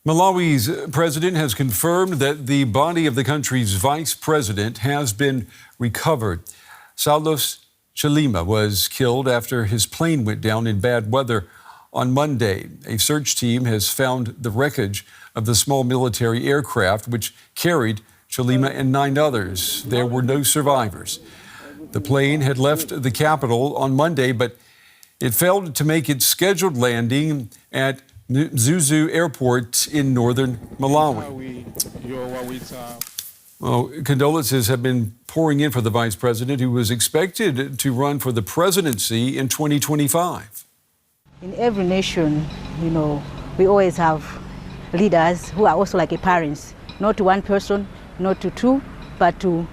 Malawi's president has confirmed that the body of the country's vice president has been recovered. Saulos Chilima was killed after his plane went down in bad weather on Monday. A search team has found the wreckage of the small military aircraft which carried Chilima and 9 others. There were no survivors. The plane had left the capital on Monday, but it failed to make its scheduled landing at Zuzu Airport in northern Malawi. Well, condolences have been pouring in for the vice president, who was expected to run for the presidency in 2025. In every nation, we always have leaders who are also like parents, not to one person, not to two, but to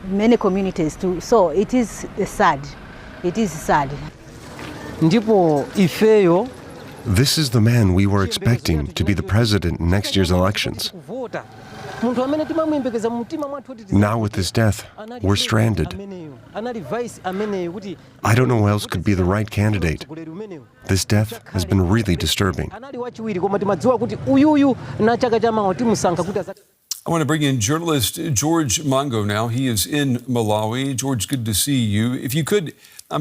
many communities too. So it is sad. It is sad. This is the man we were expecting to be the president in next year's elections. Now with his death, we're stranded. I don't know who else could be the right candidate. This death has been really disturbing. I want to bring in journalist George Mhango now. He is in Malawi. George, good to see you. If you could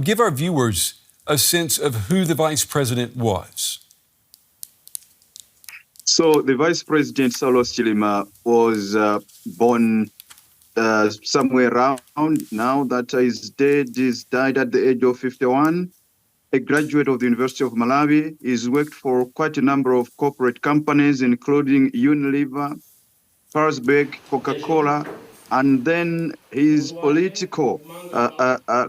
give our viewers a sense of who the vice president was. So the vice president, Saulos Chilima, was born somewhere around now that he's dead. He's died at the age of 51. A graduate of the University of Malawi. He's worked for quite a number of corporate companies, including Unilever, Carlsberg, Coca-Cola, and then his political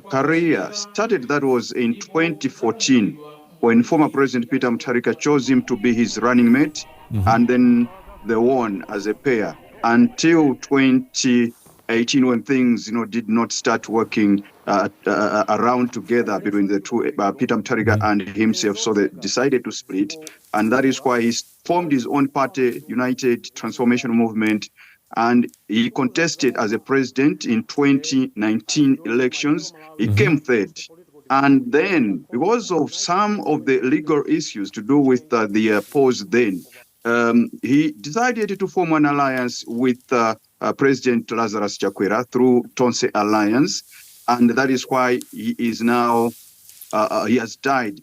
career started, that was in 2014, when former President Peter Mutharika chose him to be his running mate, and then they won as a pair until 2018, when things did not start working around together between the two, Peter Mutharika and himself. So they decided to split, and that is why he formed his own party, United Transformation Movement, and he contested as a president in 2019 elections. He came third. And then, because of some of the legal issues to do with the polls then, he decided to form an alliance with President Lazarus Chakwera through Tonse Alliance. And that is why he is now, he has died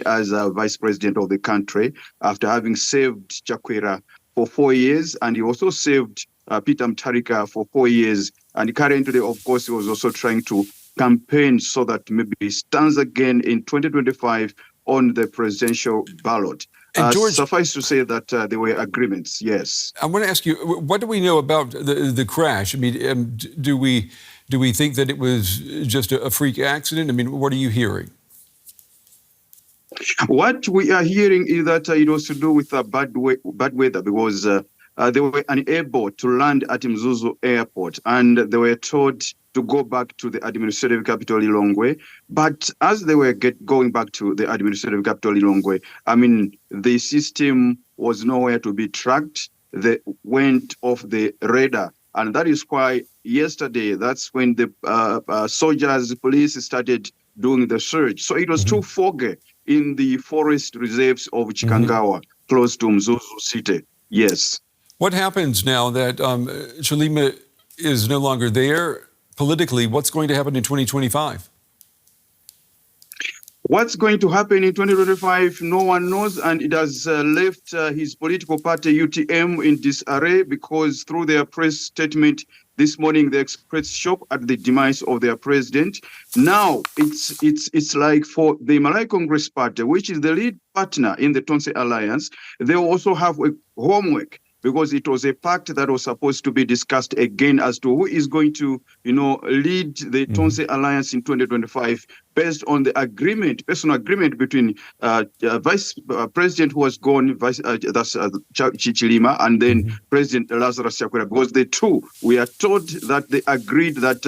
as vice president of the country after having served Chakwera for 4 years, and he also saved Peter Mutharika for 4 years. And currently, of course, he was also trying to campaign so that maybe he stands again in 2025 on the presidential ballot. George, suffice to say that there were agreements, yes. I want to ask you, what do we know about the crash? I mean, do we think that it was just a freak accident? I mean, what are you hearing? What we are hearing is that it was to do with bad weather, because they were unable to land at Mzuzu Airport, and they were told to go back to the administrative capital, Lilongwe. But as they were going back to the administrative capital, Lilongwe, I mean, the system was nowhere to be tracked. They went off the radar. And that is why yesterday, that's when the soldiers, police started doing the search. So it was too foggy in the forest reserves of Chikangawa, close to Mzuzu City. Yes. What happens now that Chilima is no longer there politically? What's going to happen in 2025? What's going to happen in 2025, no one knows, and it has left his political party, UTM, in disarray, because through their press statement this morning, they expressed shock at the demise of their president. Now, it's like for the Malawi Congress Party, which is the lead partner in the Tonse Alliance, they also have a homework, because it was a pact that was supposed to be discussed again as to who is going to, lead the Tonse Alliance in 2025, based on the personal agreement between Vice President who was gone, that's Chilima, and then President Lazarus Chakwera, because the two, we are told that they agreed that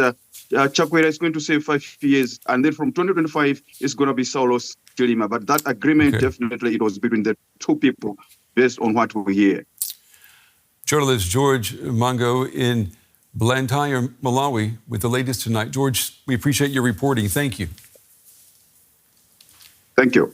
Chakwera is going to serve 5 years, and then from 2025 it's going to be Saulos Chilima. But that agreement, definitely, it was between the two people, based on what we hear. Journalist George Mhango in Blantyre, Malawi, with the latest tonight. George, we appreciate your reporting. Thank you. Thank you.